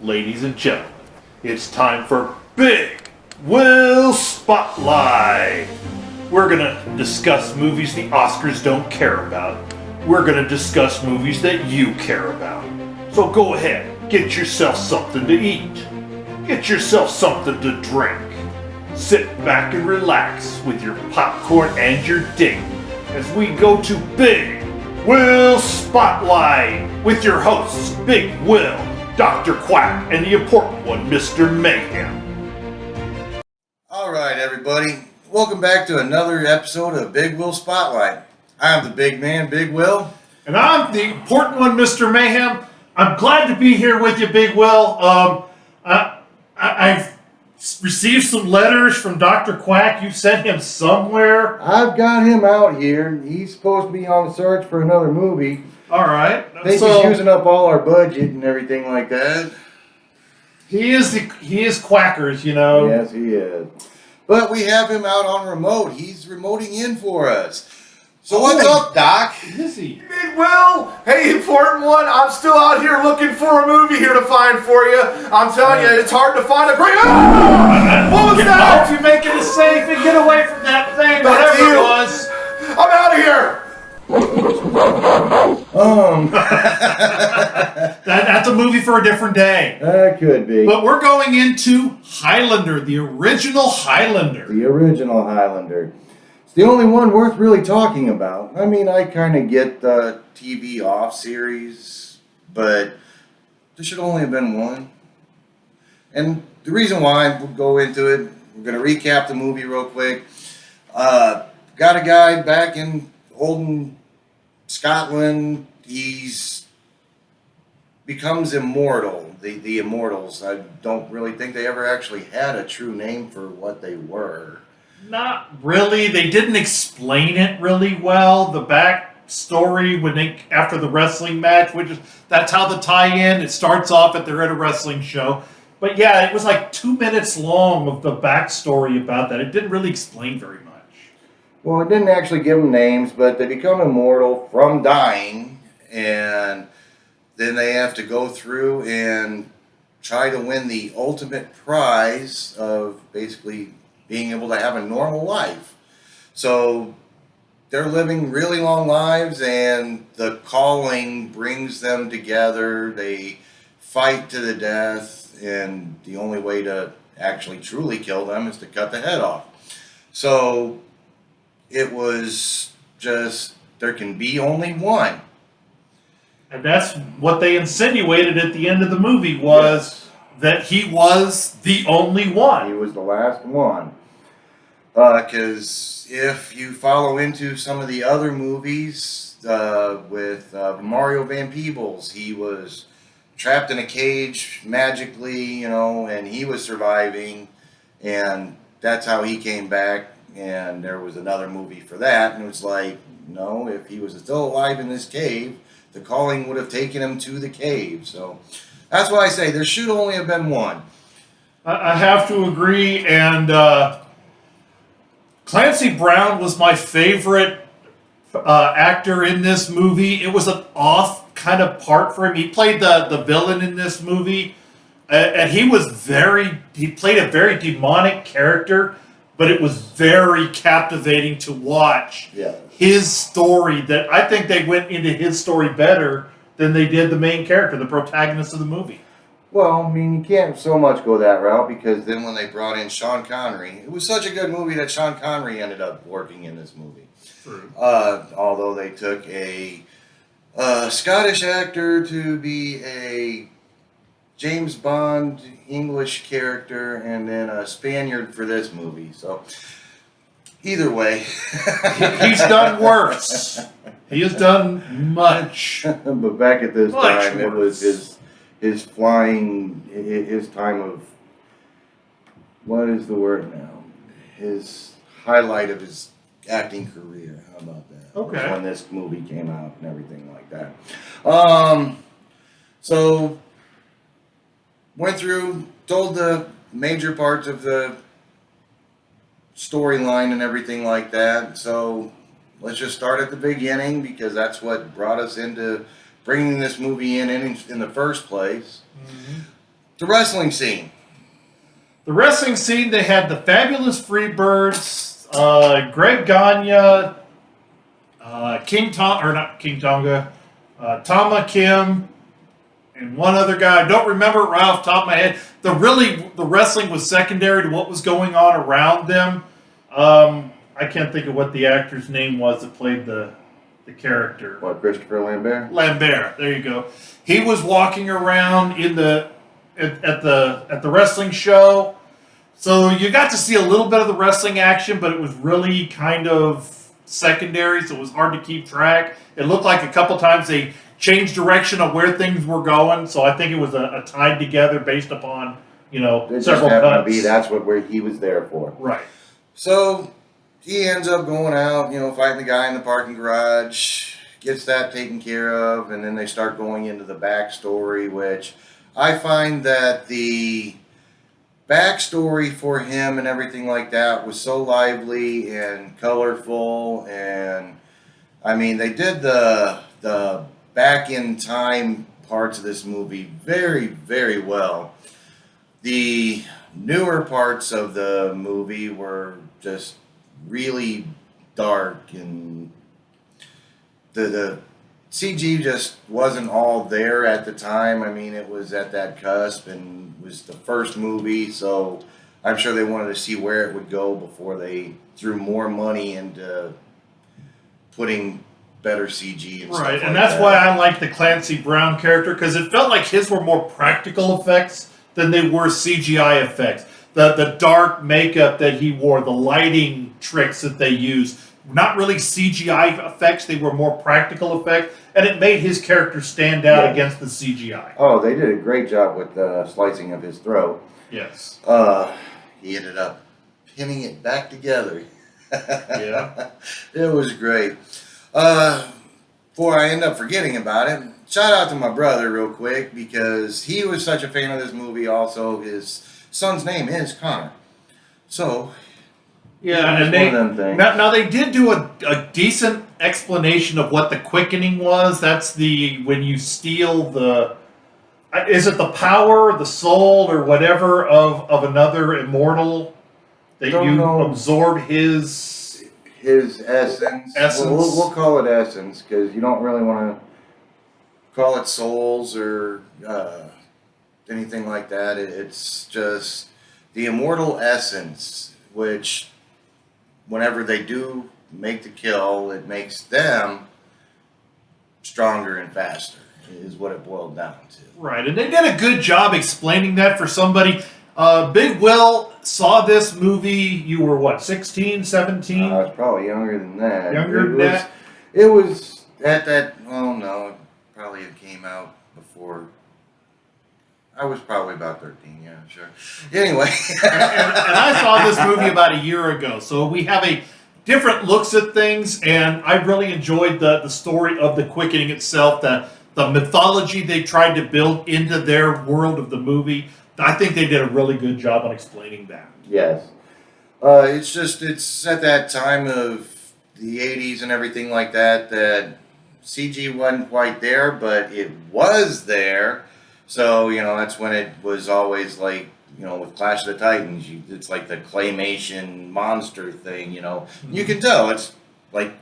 Ladies and gentlemen, it's time for Big Will Spotlight. We're gonna discuss movies the Oscars don't care about. We're gonna discuss movies that you care about. So go ahead, get yourself something to eat. Get yourself something to drink. Sit back and relax with your popcorn and your date as we go to Big Will Spotlight with your hosts, Big Will, Dr. Quack, and the important one, Mr. Mayhem. All right, everybody. Welcome back to another episode of Big Will Spotlight. I'm the big man, Big Will. And I'm the important one, Mr. Mayhem. I'm glad to be here with you, Big Will. I've received some letters from Dr. Quack. You sent him somewhere. I've got him out here. He's supposed to be on the search for another movie. All right. I think he's using up all our budget and everything like that. He is Quackers, you know. Yes, he is. But we have him out on remote. He's remoting in for us. So what's up, Doc? Is he? Big Will, hey, important one, I'm still out here looking for a movie here to find for you. I'm telling you, it's hard to find a great... Ah! What was that? You make it safe and get away from that thing, That's whatever you. it was. I'm out of here. That's a movie for a different day. That could be. But we're going into Highlander, the original Highlander. The original Highlander. It's the only one worth really talking about. I mean, I kind of get the TV off series, but there should only have been one. And the reason why, we'll go into it, we're going to recap the movie real quick. Got a guy back in olden Scotland. He's becomes immortal. The Immortals. I don't really think they ever actually had a true name for what they were. Not really. They didn't explain it really well. The backstory after the wrestling match, that's how the tie-in. It starts off they're at a wrestling show. But yeah, it was like 2 minutes long of the backstory about that. It didn't really explain very much. Well, it didn't actually give them names, but they become immortal from dying, and then they have to go through and try to win the ultimate prize of basically being able to have a normal life. So they're living really long lives, and the calling brings them together. They fight to the death, and the only way to actually truly kill them is to cut the head off. So it was just, there can be only one. And that's what they insinuated at the end of the movie was that he was the only one. He was the last one. Because if you follow into some of the other movies with Mario Van Peebles, he was trapped in a cage magically, and he was surviving, and that's how he came back. And there was another movie for that, and it was like, no, if he was still alive in this cave, the calling would have taken him to the cave. So that's why I say there should only have been one. I have to agree, and Clancy Brown was my favorite actor in this movie. It was an off kind of part for him. He played the villain in this movie, and he played a very demonic character, but it was very captivating to watch. Yeah. His story, that I think they went into his story better than they did the main character, the protagonist of the movie. Well, I mean, you can't so much go that route, because then when they brought in Sean Connery, it was such a good movie that Sean Connery ended up working in this movie. True. Although they took a Scottish actor to be a James Bond English character, and then a Spaniard for this movie. So either way, He's done worse. He has done much. but back at this Much time, it was worse. his flying, his time of, what is the word now? His highlight of his acting career. How about that? Okay. When this movie came out and everything like that. So went through, told the major parts of the storyline and everything like that. So let's just start at the beginning, because that's what brought us into bringing this movie in the first place. Mm-hmm. The wrestling scene. The wrestling scene, they had the Fabulous Freebirds, Greg Gagne, King Tom, or not King Tonga, Tama Kim, and one other guy. I don't remember it right off the top of my head. The wrestling was secondary to what was going on around them. I can't think of what the actor's name was that played the character. What, Christopher Lambert? Lambert, there you go. He was walking around at the wrestling show. So you got to see a little bit of the wrestling action, but it was really kind of secondary, so it was hard to keep track. It looked like a couple times they changed direction of where things were going, so I think it was a tied together based upon, It just several happened to cuts. be that's where he was there for. Right. So he ends up going out, fighting the guy in the parking garage, gets that taken care of, and then they start going into the backstory, which I find that the backstory for him and everything like that was so lively and colorful, and I mean they did the back in time parts of this movie very, very well. The newer parts of the movie were just really dark, and the CG just wasn't all there at the time. I mean, it was at that cusp and was the first movie, so I'm sure they wanted to see where it would go before they threw more money into putting better CG and stuff Right, like and that's that. why I like the Clancy Brown character, because it felt like his were more practical effects than they were CGI effects. The dark makeup that he wore, the lighting tricks that they used, not really CGI effects, they were more practical effects, and it made his character stand out against the CGI. Oh, they did a great job with the slicing of his throat. Yes. He ended up pinning it back together. Yeah. It was great. Before I end up forgetting about it, shout out to my brother real quick, because he was such a fan of this movie also. His son's name is Connor. So, Yeah, and one of them things. now they did do a decent explanation of what the quickening was. That's when you steal is it the power, the soul, or whatever of another immortal that Don't you know. absorb his Essence. Essence. We'll call it essence, because you don't really want to call it souls or anything like that. It's just the immortal essence, which whenever they do make the kill, it makes them stronger and faster, is what it boiled down to. Right, and they did a good job explaining that for somebody. Big Will saw this movie. You were what, 16, 17? I was probably younger than that. Younger than that? It was at that, oh no, it probably came out before. I was probably about 13, yeah, sure. Anyway. and I saw this movie about a year ago, so we have a different looks at things, and I really enjoyed the story of the quickening itself, the mythology they tried to build into their world of the movie. I think they did a really good job on explaining that. Yes. It's at that time of the 80s and everything like that CG wasn't quite there, but it was there. So, that's when it was always like, with Clash of the Titans, it's like the claymation monster thing, Mm-hmm. You can tell it's like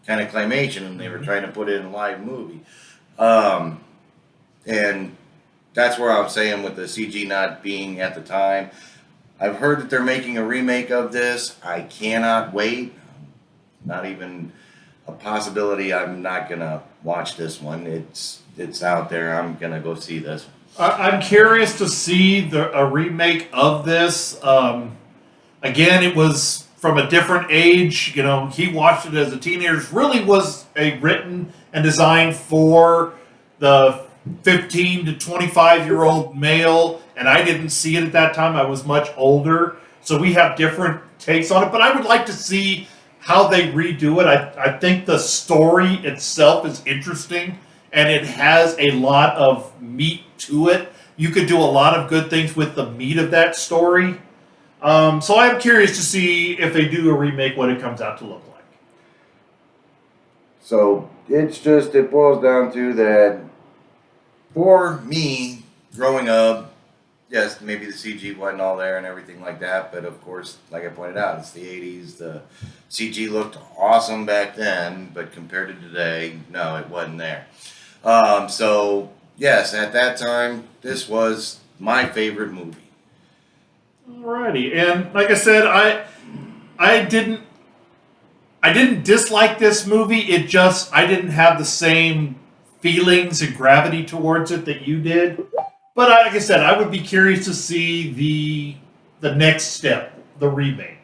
kind of claymation, and they were trying to put it in a live movie. And that's where I'm saying with the CG not being at the time. I've heard that they're making a remake of this. I cannot wait. Not even a possibility. I'm not gonna watch this one. It's out there. I'm gonna go see this. I'm curious to see a remake of this. Again, it was from a different age. He watched it as a teenager. It really was written and designed for the 15 to 25-year-old male, and I didn't see it at that time. I was much older, so we have different takes on it. But I would like to see how they redo it. I think the story itself is interesting, and it has a lot of meat to it. You could do a lot of good things with the meat of that story. So I'm curious to see if they do a remake, what it comes out to look like. So it boils down to that. For me, growing up, yes, maybe the CG wasn't all there and everything like that, but of course, like I pointed out, it's the 80s. The CG looked awesome back then, but compared to today, no, it wasn't there. So, yes, at that time, this was my favorite movie. Alrighty, and like I said, I didn't dislike this movie. It just I didn't have the same feelings and gravity towards it that you did. But like I said, I would be curious to see the next step, the remake.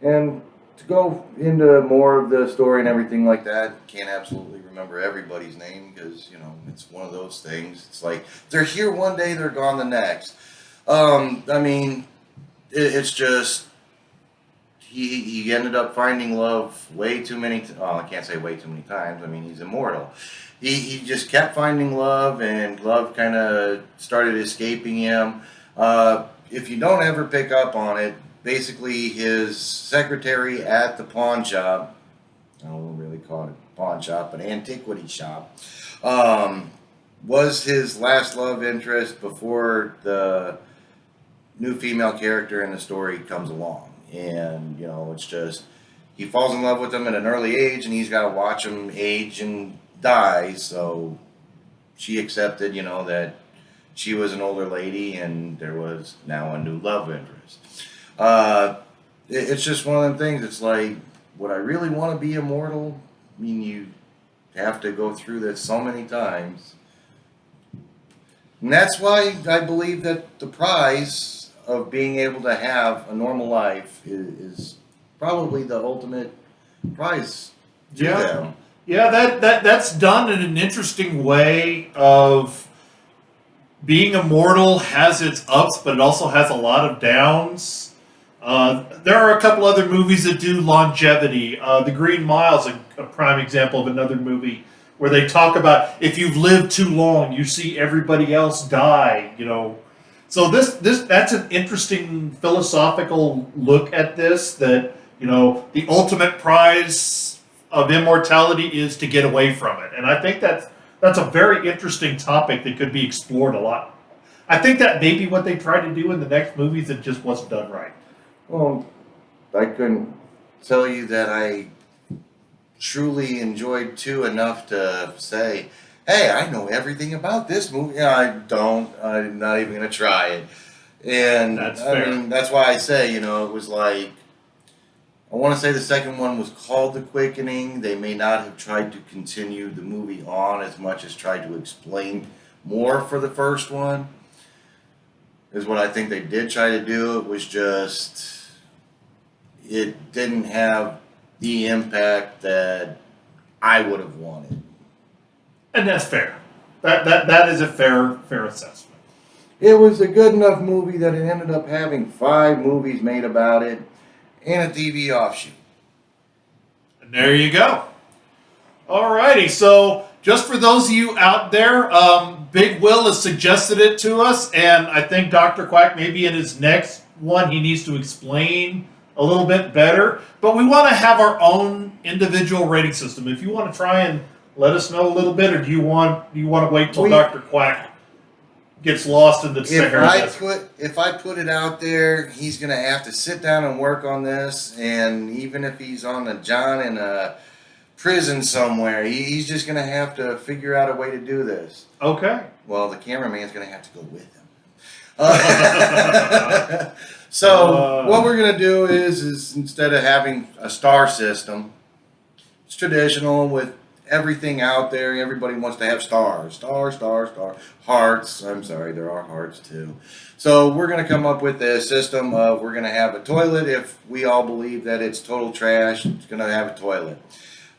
And to go into more of the story and everything like that, can't absolutely remember everybody's name because, it's one of those things. It's like they're here one day, they're gone the next. I mean, it's just he ended up finding love way too many. I can't say way too many times. I mean, he's immortal. He just kept finding love, and love kind of started escaping him. If you don't ever pick up on it, basically his secretary at the pawn shop. I don't really call it a pawn shop, an antiquity shop. Was his last love interest before the new female character in the story comes along. And, it's just, he falls in love with him at an early age, and he's got to watch him age and die. So she accepted, that she was an older lady, and there was now a new love interest. It's just one of them things. It's like, would I really want to be immortal? I mean, you have to go through this so many times. And that's why I believe that the prize of being able to have a normal life is probably the ultimate prize to them. Yeah, that's done in an interesting way of being immortal has its ups, but it also has a lot of downs. There are a couple other movies that do longevity. The Green Mile is a prime example of another movie where they talk about if you've lived too long, you see everybody else die. So that's an interesting philosophical look at this. That the ultimate prize of immortality is to get away from it, and I think that's a very interesting topic that could be explored a lot. I think that may be what they try to do in the next movies. It just wasn't done right. Well, I couldn't tell you that I truly enjoyed two enough to say, hey, I know everything about this movie. Yeah, I don't. I'm not even going to try it. And That's fair. I mean, that's why I say, it was like, I want to say the second one was called The Quickening. They may not have tried to continue the movie on as much as tried to explain more for the first one. Is what I think they did try to do. It was just, it didn't have the impact that I would have wanted. And that's fair. That is a fair assessment. It was a good enough movie that it ended up having 5 movies made about it and a TV offshoot. And there you go. Alrighty, so just for those of you out there, Big Will has suggested it to us, and I think Dr. Quack, maybe in his next one, he needs to explain a little bit better. But we want to have our own individual rating system. If you want to try and let us know a little bit, or do you want to wait till Dr. Quack gets lost in the Sahara Desert? If I put it out there, he's going to have to sit down and work on this, and even if he's on a John in a prison somewhere, he's just going to have to figure out a way to do this. Okay. Well, the cameraman's going to have to go with him. So what we're going to do is instead of having a star system, it's traditional with everything out there. Everybody wants to have stars. Star. Hearts. I'm sorry, there are hearts too. So we're going to come up with a system of we're going to have a toilet. If we all believe that it's total trash, it's going to have a toilet.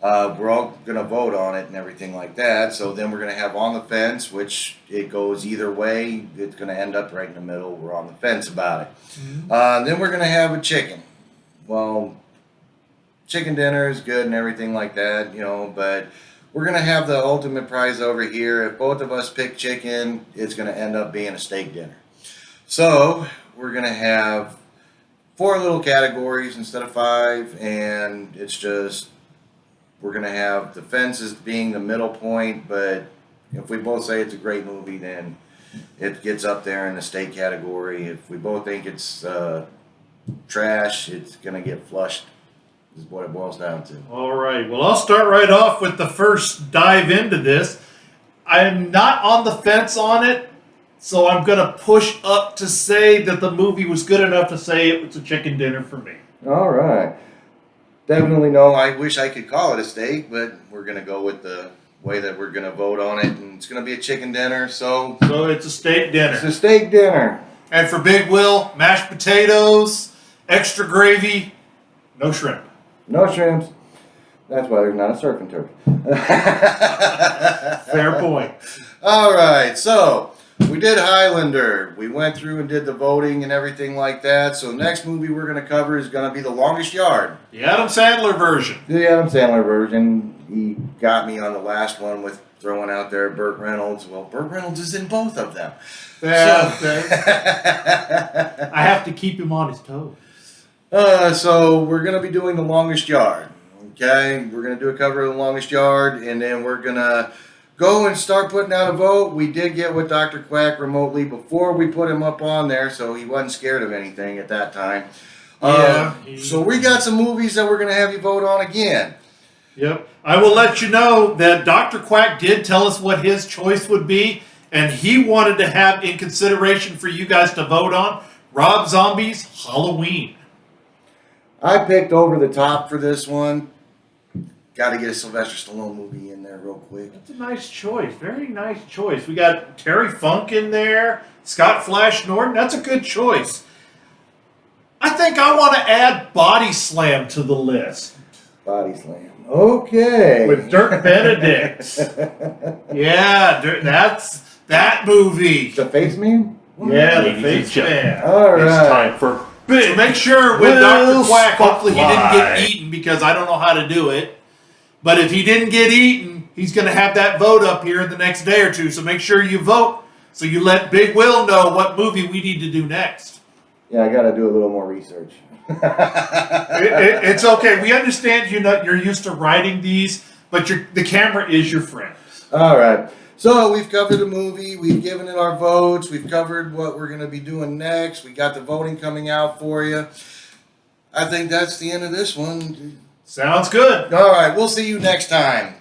We're all going to vote on it and everything like that. So then we're going to have on the fence, which it goes either way. It's going to end up right in the middle. We're on the fence about it. Mm-hmm. Then we're going to have a chicken. Well, chicken dinner is good and everything like that, but we're going to have the ultimate prize over here. If both of us pick chicken, it's going to end up being a steak dinner. So we're going to have 4 little categories instead of 5, and it's just, we're going to have the fence as being the middle point, but if we both say it's a great movie, then it gets up there in the steak category. If we both think it's trash, it's gonna get flushed. Is what it boils down to. All right. Well, I'll start right off with the first dive into this. I'm not on the fence on it, so I'm going to push up to say that the movie was good enough to say it was a chicken dinner for me. All right. Definitely no. I wish I could call it a steak, but we're gonna go with the way that we're gonna vote on it, and it's gonna be a chicken dinner. So it's a steak dinner. it's a steak dinner. And for Big Will, mashed potatoes, extra gravy, no shrimp. No shrimps. That's why there's not a surfing turkey. Fair point. All right, so we did Highlander. We went through and did the voting and everything like that. So next movie we're going to cover is going to be The Longest Yard. The Adam Sandler version. The Adam Sandler version. He got me on the last one with throwing out there Burt Reynolds. Well, Burt Reynolds is in both of them. I have to keep him on his toes. So we're going to be doing The Longest Yard. Okay, we're going to do a cover of The Longest Yard, and then we're going to go and start putting out a vote. We did get with Dr. Quack remotely before we put him up on there, so he wasn't scared of anything at that time. So we got some movies that we're going to have you vote on again. Yep. I will let you know that Dr. Quack did tell us what his choice would be, and he wanted to have in consideration for you guys to vote on Rob Zombie's Halloween. I picked Over the Top for this one. Got to get a Sylvester Stallone movie in there real quick. That's a nice choice. Very nice choice. We got Terry Funk in there, Scott Flash Norton. That's a good choice. I think I want to add Body Slam to the list. Body Slam. Okay. With Dirk Benedict. Yeah, that's that movie. The Face Man? Yeah, the Face Man. All right. It's time for big. So make sure with Dr. Quack, hopefully he didn't get eaten because I don't know how to do it. But if he didn't get eaten, he's going to have that vote up here in the next day or two. So make sure you vote so you let Big Will know what movie we need to do next. Yeah, I got to do a little more research. It's okay. We understand you're used to writing these, but the camera is your friend. All right. So we've covered the movie. We've given it our votes. We've covered what we're going to be doing next. We got the voting coming out for you. I think that's the end of this one. Sounds good. All right. We'll see you next time.